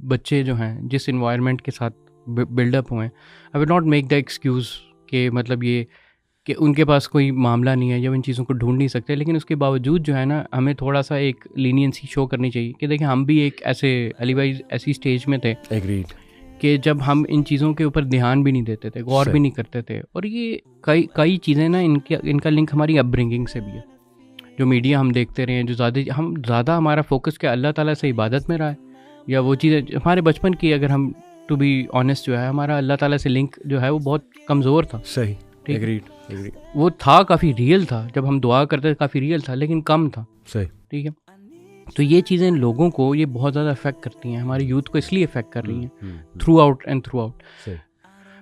بچے جو ہیں جس انوائرمنٹ کے ساتھ بلڈ اپ ہوئے ہیں, I will not make the excuse کہ مطلب یہ کہ ان کے پاس کوئی معاملہ نہیں ہے یا ان چیزوں کو ڈھونڈ نہیں سکتے, لیکن اس کے باوجود جو ہے نا ہمیں تھوڑا سا ایک لینینسی شو کرنی چاہیے کہ دیکھیں ہم بھی ایک ایسے علی بھائی ایسی اسٹیج میں تھے کہ جب ہم ان چیزوں کے اوپر دھیان بھی نہیں دیتے تھے, غور بھی نہیں کرتے تھے, اور یہ کئی چیزیں نا ان کا لنک ہماری اپ برنگنگ سے بھی ہے. جو میڈیا ہم دیکھتے رہے ہیں, جو زیادہ ہمارا فوکس کیا اللہ تعالیٰ سے عبادت میں رہا ہے, یا وہ چیزیں ہمارے بچپن کی اگر ہم ٹو بی آنیسٹ جو ہے ہمارا اللہ تعالیٰ سے لنک جو ہے وہ بہت کمزور تھا. صحیح, وہ تھا کافی ریئل تھا, جب ہم دعا کرتے تھے کافی ریئل تھا, لیکن کم تھا. صحیح, ٹھیک ہے. تو یہ چیزیں لوگوں کو یہ بہت زیادہ افیکٹ کرتی ہیں, ہماری یوتھ کو اس لیے افیکٹ کر رہی ہیں تھرو آؤٹ.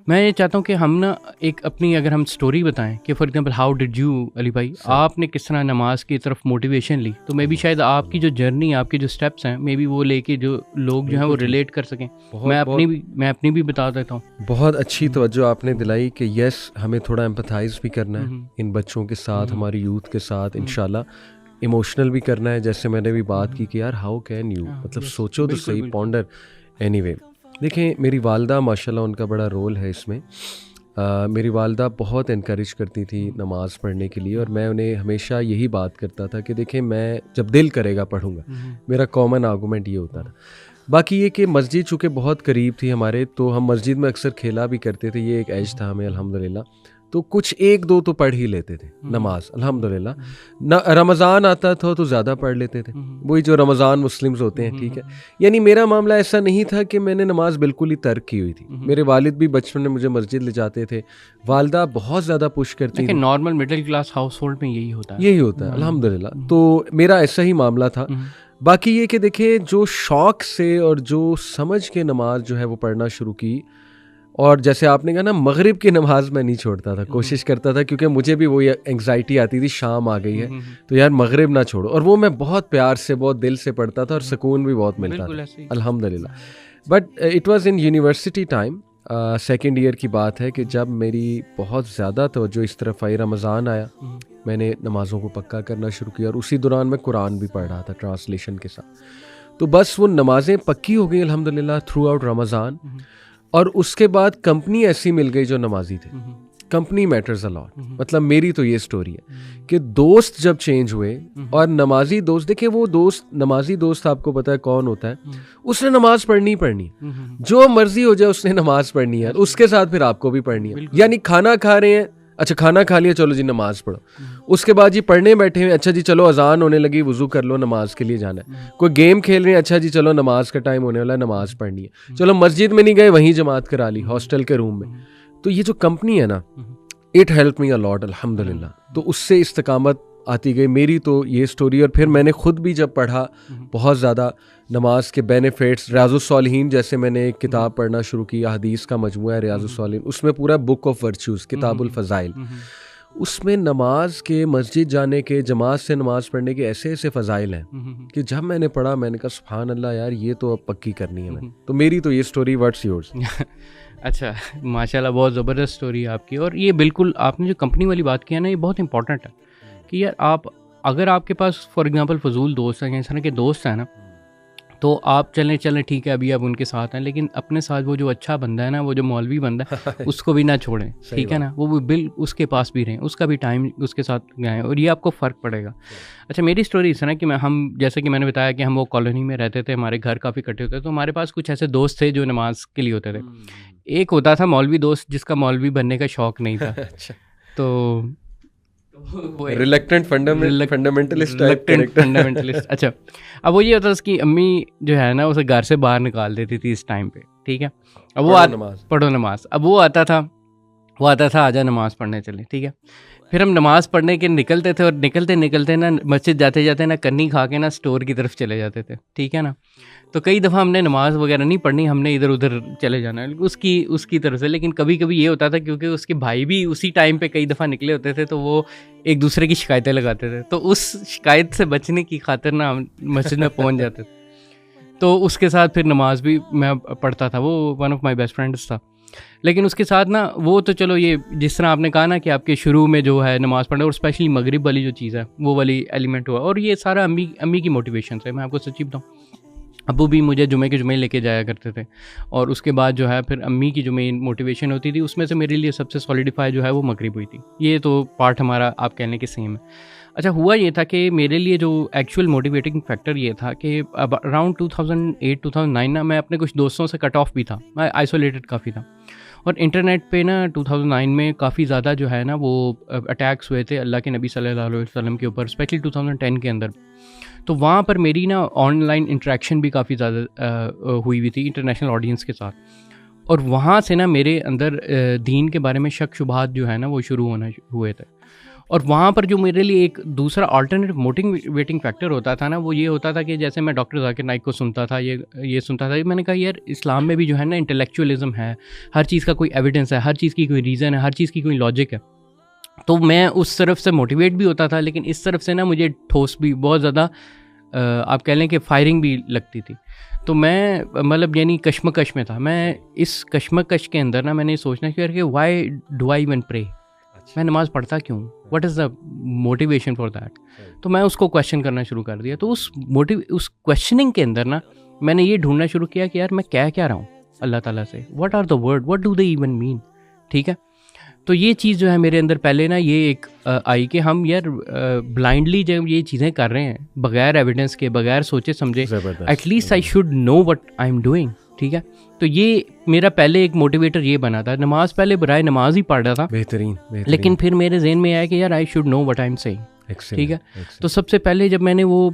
میں یہ چاہتا ہوں کہ ہم نا ایک اپنی اگر ہم سٹوری بتائیں کہ for example how did you Ali بھائی آپ نے کس طرح نماز کی طرف موٹیویشن لی, تو مے بی شاید آپ کی جو جرنی, آپ کے جو اسٹیپس ہیں, مے بی وہ لے کے جو لوگ جو ہیں وہ ریلیٹ کر سکیں. میں اپنی بھی بتا دیتا ہوں. بہت اچھی توجہ آپ نے دلائی کہ یس ہمیں تھوڑا ایمپتھائز بھی کرنا ہے ان بچوں کے ساتھ, ہماری یوتھ کے ساتھ, انشاءاللہ ایموشنل بھی کرنا ہے, جیسے میں نے بھی بات کی کہ یار ہاؤ کین یو, مطلب سوچو تو صحیح, پونڈر. اینی وے دیکھیں میری والدہ ماشاءاللہ ان کا بڑا رول ہے اس میں. میری والدہ بہت انکریج کرتی تھی نماز پڑھنے کے لیے, اور میں انہیں ہمیشہ یہی بات کرتا تھا کہ دیکھیں میں جب دل کرے گا پڑھوں گا, میرا کامن آرگومنٹ یہ ہوتا تھا. باقی یہ کہ مسجد چونکہ بہت قریب تھی ہمارے, تو ہم مسجد میں اکثر کھیلا بھی کرتے تھے, یہ ایک ایج تھا ہمیں الحمدللہ. تو کچھ ایک دو تو پڑھ ہی لیتے تھے نماز الحمدللہ. رمضان آتا تھا تو زیادہ پڑھ لیتے تھے, وہی جو رمضان مسلمز ہوتے ہیں, ٹھیک ہے. یعنی میرا معاملہ ایسا نہیں تھا کہ میں نے نماز بالکل ہی ترک کی ہوئی تھی. میرے والد بھی بچپن میں مجھے مسجد لے جاتے تھے, والدہ بہت زیادہ پش کرتی تھی. Normal middle class house hold میں یہی ہوتا ہے الحمدللہ. تو میرا ایسا ہی معاملہ تھا. باقی یہ کہ دیکھیں جو شوق سے اور جو سمجھ کے نماز جو ہے وہ پڑھنا شروع کی, اور جیسے آپ نے کہا نا مغرب کی نماز میں نہیں چھوڑتا تھا, کوشش کرتا تھا, کیونکہ مجھے بھی وہ انگزائٹی آتی تھی شام آ گئی ہے تو یار مغرب نہ چھوڑو, اور وہ میں بہت پیار سے بہت دل سے پڑھتا تھا اور سکون بھی بہت ملتا تھا الحمدللہ. But it was in university time, second year کی بات ہے کہ جب میری بہت زیادہ توجہ اس طرف آئی, رمضان آیا, میں نے نمازوں کو پکا کرنا شروع کیا, اور اسی دوران میں قرآن بھی پڑھ رہا تھا ٹرانسلیشن کے ساتھ. تو بس وہ نمازیں پکی ہو گئی الحمدللہ تھرو آؤٹ رمضان. اور اس کے بعد کمپنی ایسی مل گئی جو نمازی تھے. Company matters a lot. مطلب میری تو یہ سٹوری ہے کہ دوست جب چینج ہوئے, اور نمازی دوست, دیکھیں وہ دوست نمازی دوست آپ کو پتا ہے کون ہوتا ہے, اس نے نماز پڑھنی جو مرضی ہو جائے اس نے نماز پڑھنی ہے, اس کے ساتھ پھر آپ کو بھی پڑھنی ہے. یعنی کھانا کھا رہے ہیں, اچھا کھانا کھا لیا, چلو جی نماز پڑھو. اس کے بعد جی پڑھنے بیٹھے ہیں, اچھا جی چلو اذان ہونے لگی, وضو کر لو, نماز کے لیے جانا ہے. کوئی گیم کھیل رہے ہیں, اچھا جی چلو نماز کا ٹائم ہونے والا ہے, نماز پڑھنی ہے. چلو مسجد میں نہیں گئے, وہیں جماعت کرا لی ہاسٹل کے روم میں. تو یہ جو کمپنی ہے نا, اٹ ہیلپ می اے لاٹ الحمدللہ. تو اس سے استقامت آتی گئی. میری تو یہ سٹوری. اور پھر میں نے خود بھی جب پڑھا بہت زیادہ نماز کے بینیفٹس, ریاض الصالحین جیسے میں نے ایک کتاب پڑھنا شروع کی, حدیث کا مجموعہ ہے ریاض الصالحین, اس میں پورا بک آف ورچوز, کتاب الفضائل, اس میں نماز کے, مسجد جانے کے, جماعت سے نماز پڑھنے کے ایسے ایسے فضائل ہیں کہ جب میں نے پڑھا میں نے کہا سبحان اللہ یار یہ تو اب پکی کرنی ہے میں. تو میری تو یہ سٹوری, واٹس یورز؟ اچھا ماشاء اللہ, بہت زبردست سٹوری ہے آپ کی. اور یہ بالکل آپ نے جو کمپنی والی بات کی ہے نا, یہ بہت امپورٹنٹ ہے کہ یار آپ اگر آپ کے پاس فار ایگزامپل فضول دوست ہیں, اس طرح کے دوست ہیں نا, تو آپ چلیں ٹھیک ہے ابھی آپ ان کے ساتھ ہیں, لیکن اپنے ساتھ وہ جو اچھا بندہ ہے نا, وہ جو مولوی بندہ ہے, اس کو بھی نہ چھوڑیں, ٹھیک ہے نا. وہ بل اس کے پاس بھی رہیں, اس کا بھی ٹائم اس کے ساتھ گئے, اور یہ آپ کو فرق پڑے گا. اچھا میری اسٹوری اس طرح کہ ہم جیسے کہ میں نے بتایا کہ ہم وہ کالونی میں رہتے تھے, ہمارے گھر کافی کٹے ہوتے تھے, تو ہمارے پاس کچھ ایسے دوست تھے جو نماز کے لیے ہوتے تھے. ایک ہوتا تھا مولوی دوست جس کا مولوی بننے کا شوق نہیں تھا, تو ریلیکٹنٹ فنڈامنٹلسٹ. اچھا اب وہ یہ ہوتا اس کی امی جو ہے نا اسے گھر سے باہر نکال دیتی تھی اس ٹائم پہ, ٹھیک ہے. اب وہ پڑھو نماز, اب وہ آتا تھا آجا نماز پڑھنے چلے, ٹھیک ہے. پھر ہم نماز پڑھنے کے نکلتے تھے, اور نکلتے نا مسجد جاتے نا کنی کھا کے نا اسٹور کی طرف چلے جاتے تھے, ٹھیک ہے نا. تو کئی دفعہ ہم نے نماز وغیرہ نہیں پڑھنی, ہم نے ادھر ادھر چلے جانا اس کی طرف سے. لیکن کبھی یہ ہوتا تھا کیونکہ اس کے بھائی بھی اسی ٹائم پہ کئی دفعہ نکلے ہوتے تھے, تو وہ ایک دوسرے کی شکایتیں لگاتے تھے. تو اس شکایت سے بچنے کی خاطر نا ہم مسجد میں پہنچ جاتے تھے. تو اس کے ساتھ پھر نماز بھی میں پڑھتا تھا, وہ one of my best friends تھا. لیکن اس کے ساتھ نا وہ تو چلو یہ جس طرح آپ نے کہا نا کہ آپ کے شروع میں جو ہے نماز پڑھنا, اور اسپیشلی مغرب والی جو چیز ہے وہ والی ایلیمنٹ ہوا, اور یہ سارا امی کی موٹیویشن سے. میں آپ کو سچی بتاؤں, ابو بھی مجھے جمعے کے جمعے لے کے جایا کرتے تھے, اور اس کے بعد جو ہے پھر امی کی جو مین موٹیویشن ہوتی تھی اس میں سے میرے لیے سب سے سولیڈیفائی جو ہے وہ مغرب ہوئی تھی. یہ تو پارٹ ہمارا آپ کہنے کے سیم ہے. اچھا ہوا یہ تھا کہ میرے لیے جو ایکچوئل موٹیویٹنگ فیکٹر یہ تھا کہ اب اراؤنڈ 2008-2009 نا میں اپنے کچھ دوستوں سے کٹ آف بھی تھا, میں آئسولیٹڈ کافی تھا, اور انٹرنیٹ پہ نا 2009 میں کافی زیادہ جو ہے نا وہ اٹیکس ہوئے تھے اللہ کے نبی صلی اللہ علیہ وسلم کے اوپر, اسپیشلی 2010 کے اندر. تو وہاں پر میری نا آن لائن انٹریکشن بھی کافی زیادہ ہوئی تھی انٹرنیشنل آڈینس کے ساتھ, اور وہاں سے نا میرے اندر دین کے بارے میں شک شبہات جو ہے نا وہ شروع ہونا ہوئے تھے. اور وہاں پر جو میرے لیے ایک دوسرا آلٹرنیٹ موٹیویٹنگ فیکٹر ہوتا تھا نا وہ یہ ہوتا تھا کہ جیسے میں ڈاکٹر ذاکر نائک کو سنتا تھا, یہ سنتا تھا, میں نے کہا یار اسلام میں بھی جو ہے نا انٹلیکچوئلزم ہے, ہر چیز کا کوئی ایویڈنس ہے, ہر چیز کی کوئی ریزن ہے, ہر چیز کی کوئی لاجک ہے. تو میں اس طرف سے موٹیویٹ بھی ہوتا تھا, لیکن اس طرف سے نا مجھے ٹھوس بھی بہت زیادہ آپ کہہ لیں کہ فائرنگ بھی لگتی تھی. تو میں مطلب یعنی کشمکش میں تھا. میں اس کشمکش کے اندر نا میں نے سوچنا کہ وائی ڈو آئی ایون پرے, میں نماز پڑھتا کیوں, what is the motivation for that. تو میں اس کو کویشچن کرنا شروع کر دیا. تو اس کویشچننگ کے اندر نا میں نے یہ ڈھونڈنا شروع کیا کہ یار میں کیا رہا ہوں اللہ تعالیٰ سے, what are the word, what do they even mean. ٹھیک ہے, تو یہ چیز جو ہے میرے اندر پہلے نا یہ ایک آئی کہ ہم یار بلائنڈلی جب یہ چیزیں کر رہے ہیں بغیر ایویڈنس کے, بغیر سوچے سمجھے, at least I should know what I am doing. ٹھیک ہے, تو یہ میرا پہلے ایک موٹیویٹر یہ بنا تھا. نماز پہلے برائے نماز ہی پڑھ رہا تھا, بہترین, لیکن پھر میرے ذہن میں آیا کہ یار I should know what I am seeing. ٹھیک ہے, تو سب سے پہلے جب میں نے وہ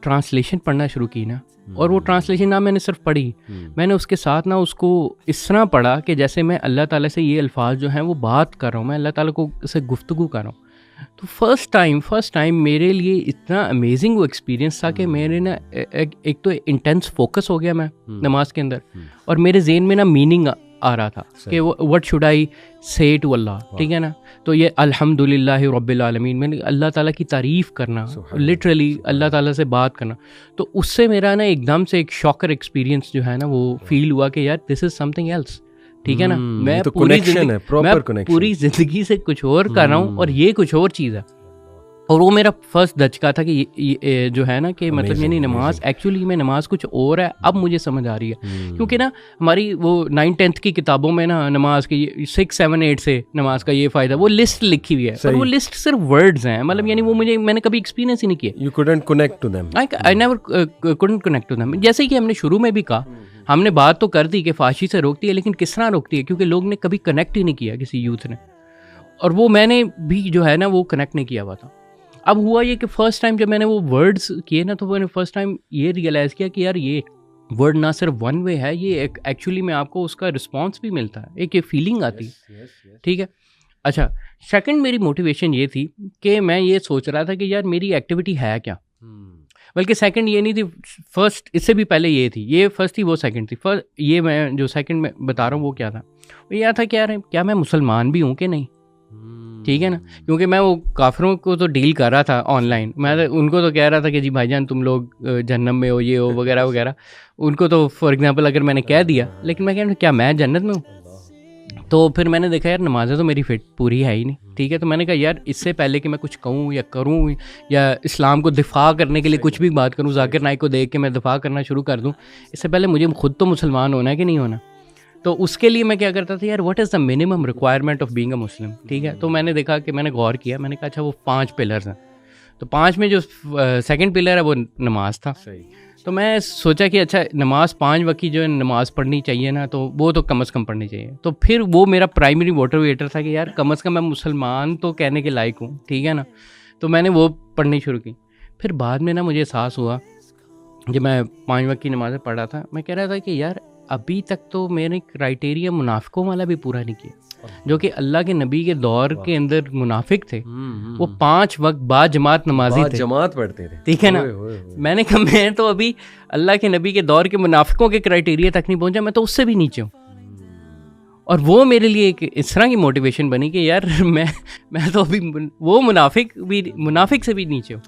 ٹرانسلیشن پڑھنا شروع کی نا, اور وہ ٹرانسلیشن نہ میں نے صرف پڑھی, میں نے اس کے ساتھ نا اس کو اس طرح پڑھا کہ جیسے میں اللہ تعالیٰ سے یہ الفاظ جو ہیں وہ بات کر رہا ہوں, میں اللہ تعالیٰ کو سے گفتگو کر رہا ہوں. تو فرسٹ ٹائم میرے لیے اتنا امیزنگ وہ ایکسپیرینس تھا کہ میرے نا ایک تو انٹینس فوکس ہو گیا میں نماز کے اندر, اور میرے ذہن میں نا میننگ آ رہا تھا کہ وٹ شوڈ آئی سے ٹو اللہ. ٹھیک ہے نا, تو یہ الحمد للہ رب العالمین, میں نے اللہ تعالیٰ کی تعریف کرنا, لٹرلی اللہ تعالیٰ سے بات کرنا. تو اس سے میرا نا ایک دم سے ایک شاکر ایکسپیرینس جو ہے نا وہ فیل ہوا کہ یار دس از سم تھنگ ایلس. ٹھیک ہے نا, میں پوری زندگی سے کچھ اور کر رہا ہوں اور یہ کچھ اور چیز ہے. اور وہ میرا فرسٹ دھچکا تھا کہ یہ جو ہے نا کہ مطلب یعنی نماز ایکچولی میں نماز کچھ اور ہے. اب مجھے سمجھ آ رہی ہے, کیونکہ نا ہماری وہ 9th-10th کی کتابوں میں نا نماز کے 6, 7, 8 سے نماز کا یہ فائدہ, وہ لسٹ لکھی ہوئی ہے, اور وہ لسٹ صرف ورڈز ہیں. مطلب یعنی وہ میں نے کبھی ایکسپیرینس ہی نہیں کیا. You couldn't connect to them. I never couldn't connect to them. جیسے کہ ہم نے شروع میں بھی کہا, ہم نے بات تو کر دی کہ فحاشی سے روکتی ہے, لیکن کس طرح روکتی ہے, کیونکہ لوگ نے کبھی کنیکٹ ہی نہیں کیا کسی یوتھ نے, اور وہ میں نے بھی جو ہے نا وہ کنیکٹ نہیں کیا ہوا تھا. اب ہوا یہ کہ فرسٹ ٹائم جب میں نے وہ ورڈز کیے نا, تو میں نے فرسٹ ٹائم یہ ریئلائز کیا کہ یار یہ ورڈ نہ صرف ون وے ہے, یہ ایکچولی میں آپ کو اس کا رسپانس بھی ملتا ہے, ایک یہ فیلنگ آتی. ٹھیک ہے, اچھا سیکنڈ میری موٹیویشن یہ تھی کہ میں یہ سوچ رہا تھا کہ یار میری ایکٹیویٹی ہے کیا. بلکہ سیکنڈ یہ نہیں تھی, فرسٹ اس سے بھی پہلے یہ تھی, یہ فرسٹ تھی وہ سیکنڈ تھی. یہ میں جو سیکنڈ میں بتا رہا ہوں وہ کیا تھا, وہ یہ تھا کہ یار کیا میں مسلمان بھی ہوں کہ نہیں. ٹھیک ہے نا, کیونکہ میں وہ کافروں کو تو ڈیل کر رہا تھا آن لائن, میں ان کو تو کہہ رہا تھا کہ جی بھائی جان تم لوگ جہنم میں ہو, یہ ہو وغیرہ وغیرہ. ان کو تو فار ایگزامپل اگر میں نے کہہ دیا, لیکن میں کیا میں جنت میں ہوں. تو پھر میں نے دیکھا یار نمازیں تو میری فٹ پوری ہے ہی نہیں. ٹھیک ہے, تو میں نے کہا یار اس سے پہلے کہ میں کچھ کہوں یا کروں یا اسلام کو دفاع کرنے کے لیے کچھ بھی بات کروں, ذاکر نائک کو دیکھ کے میں دفاع کرنا شروع کر دوں, اس سے پہلے مجھے خود تو مسلمان ہونا ہے کہ نہیں ہونا. تو اس کے لیے میں کیا کرتا تھا, یار what is the minimum requirement of being a Muslim. ٹھیک ہے, تو میں نے دیکھا کہ میں نے غور کیا, میں نے کہا اچھا وہ 5 پلرز ہیں. تو 5 میں جو سیکنڈ پلر ہے وہ نماز تھا. تو میں سوچا کہ اچھا نماز 5 وقت کی جو ہے نماز پڑھنی چاہیے نا, تو وہ تو کم از کم پڑھنی چاہیے. تو پھر وہ میرا پرائمری موٹیویٹر تھا کہ یار کم از کم میں مسلمان تو کہنے کے لائق ہوں. ٹھیک ہے نا, تو میں نے وہ پڑھنی شروع کی. پھر بعد میں نا مجھے احساس ہوا جب میں 5 وقت کی نمازیں پڑھ رہا تھا, میں کہہ رہا تھا کہ یار ابھی تک تو میں نے کرائٹیریا منافقوں والا بھی پورا نہیں کیا, جو کہ اللہ کے نبی کے دور کے اندر منافق تھے, وہ 5 وقت با جماعت نمازی تھے, جماعت پڑھتے تھے. ٹھیک ہے نا, میں نے کہا میں تو ابھی اللہ کے نبی کے دور کے منافقوں کے کرائٹیریا تک نہیں پہنچا, میں تو اس سے بھی نیچے ہوں. اور وہ میرے لیے ایک اس طرح کی موٹیویشن بنی کہ یار میں تو ابھی وہ منافق سے بھی نیچے ہوں.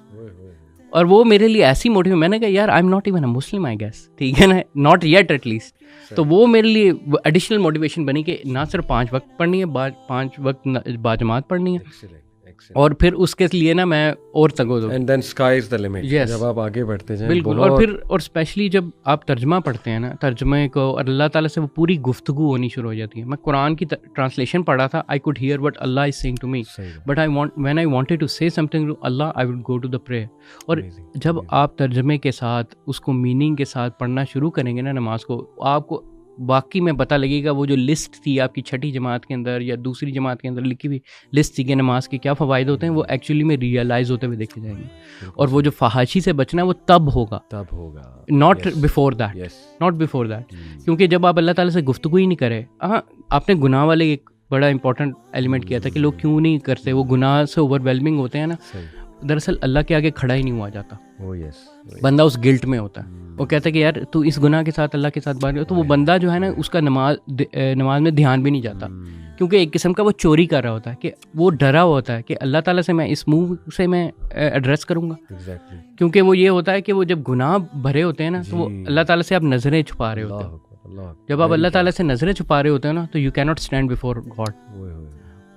اور وہ میرے لیے ایسی موٹیویشن, میں نے کہا یار I am not even a Muslim I guess. ٹھیک ہے نا, ناٹ یٹ ایٹ لیسٹ. تو وہ میرے لیے ایڈیشنل موٹیویشن بنی کہ نہ صرف 5 وقت پڑھنی ہے, 5 وقت باجماعت پڑھنی ہے. اور پھر اس کے لیے نا میں اور تگو دو, and then sky is the limit. جب آپ آگے بڑھتے جائیں بالکل. اور پھر اور اسپیشلی جب آپ ترجمہ پڑھتے ہیں نا, ترجمے کو اور اللہ تعالیٰ سے وہ پوری گفتگو ہونی شروع ہو جاتی ہے. میں قرآن کی ٹرانسلیشن پڑھا تھا, I could hear what Allah is saying to me, but when I wanted to say something to Allah, I would go to the prayer. اور جب آپ ترجمے کے ساتھ اس کو میننگ کے ساتھ پڑھنا شروع کریں گے نا نماز کو, آپ کو باقی میں پتہ لگے گا وہ جو لسٹ تھی آپ کی چھٹی جماعت کے اندر یا دوسری جماعت کے اندر لکھی ہوئی لسٹ تھی کہ نماز کے کیا فوائد ہوتے ہیں, وہ ایکچولی میں ریئلائز ہوتے ہوئے دیکھے جائیں گے. اور وہ جو فحاشی سے بچنا ہے وہ تب ہوگا, ناٹ بفور دیٹ. کیونکہ جب آپ اللہ تعالیٰ سے گفتگو ہی نہیں کرے. ہاں, آپ نے گناہ والے ایک بڑا امپورٹنٹ ایلیمنٹ کیا تھا کہ لوگ کیوں نہیں کرتے, وہ گناہ سے اوور ویلمنگ ہوتے ہیں نا. دراصل اللہ کے آگے کھڑا ہی نہیں ہوا جاتا, بندہ اس گلٹ میں ہوتا ہے. وہ کہتا ہے کہ یار تو اس گناہ کے ساتھ اللہ کے ساتھ بات کرو, تو وہ بندہ جو ہے نا اس کا نماز میں دھیان بھی نہیں جاتا, کیونکہ ایک قسم کا وہ چوری کر رہا ہوتا ہے کہ وہ ڈرا ہوا ہوتا ہے کہ اللہ تعالیٰ سے میں اس منہ سے میں ایڈریس کروں گا. کیونکہ وہ یہ ہوتا ہے کہ وہ جب گناہ بھرے ہوتے ہیں نا تو وہ اللہ تعالیٰ سے آپ نظریں چھپا رہے ہوتے ہیں. جب آپ اللہ تعالیٰ سے نظریں چھپا رہے ہوتے ہیں نا تو یو کی ناٹ اسٹینڈ بفور گاڈ.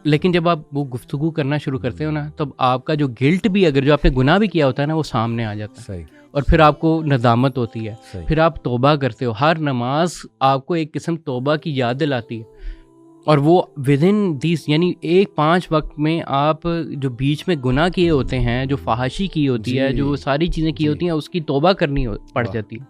لیکن جب آپ وہ گفتگو کرنا شروع کرتے ہو نا تب آپ کا جو گلٹ بھی, اگر جو آپ نے گناہ بھی کیا ہوتا ہے نا, وہ سامنے آ جاتا ہے. اور پھر آپ کو ندامت ہوتی ہے, پھر آپ توبہ کرتے ہو. ہر نماز آپ کو ایک قسم توبہ کی یاد دلاتی ہے. اور وہ ود ان دیس, یعنی 5 وقت میں آپ جو بیچ میں گناہ کیے ہوتے ہیں, جو فحاشی کی ہوتی ہے, جو ساری چیزیں کی ہوتی ہیں, اس کی توبہ کرنی پڑ جاتی ہے.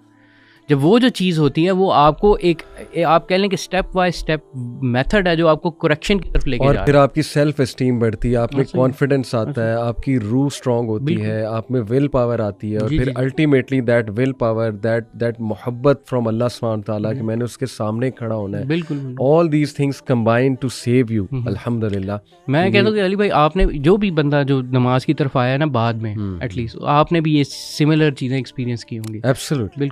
جب وہ جو چیز ہوتی ہے وہ آپ کو ایک آپ کہہ لیں کہ اسٹیپ بائی اسٹیپ میتھڈ ہے جو آپ کو کریکشن کی طرف لے کے جا رہا ہے. اور پھر آپ کی سیلف اسٹیم بڑھتی ہے, آپ میں کانفیڈنس آتا ہے, آپ کی روح اسٹرانگ ہوتی ہے, آپ میں ول پاور آتی ہے. اور پھر ultimately that will power, that محبت فرام اللہ سبحانہ تعالیٰ کہ میں نے اس کے سامنے کھڑا ہونا ہے. بالکل. All these things combine to save you. الحمدللہ. میں کہتا ہوں کہ علی بھائی, آپ نے جو بھی بندہ جو نماز کی طرف آیا نا بعد میں, ایٹ لیسٹ آپ نے بھی یہ سملر چیزیں ایکسپیرینس کی ہوں گی. ایبسولوٹلی.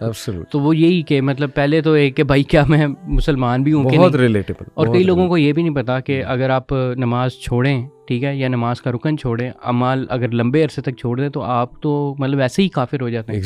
تو وہ یہی کہ مطلب پہلے تو ایک کہ بھائی کیا میں مسلمان بھی ہوں, بہت ریلیٹیبل. اور کئی لوگوں کو یہ بھی نہیں پتا کہ اگر آپ نماز چھوڑیں, ٹھیک ہے, یا نماز کا رکن چھوڑیں, اعمال اگر لمبے عرصے تک چھوڑ دیں تو آپ تو مطلب ایسے ہی کافر ہو جاتے ہیں.